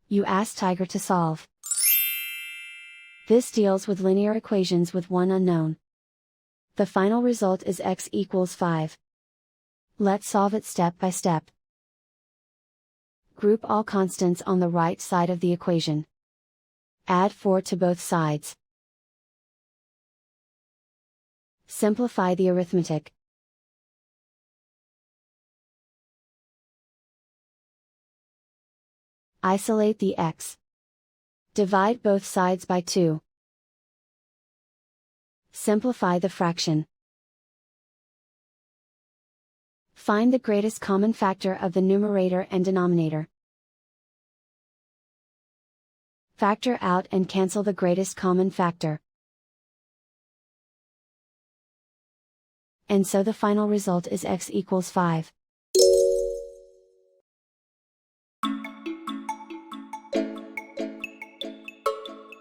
You ask Tiger to solve. This deals with linear equations with one unknown. The final result is x equals 5. Let's solve it step by step. Group all constants on the right side of the equation. Add 4 to both sides. Simplify the arithmetic. Isolate the x. Divide both sides by 2. Simplify the fraction. Find the greatest common factor of the numerator and denominator. Factor out and cancel the greatest common factor. And so the final result is x equals 5.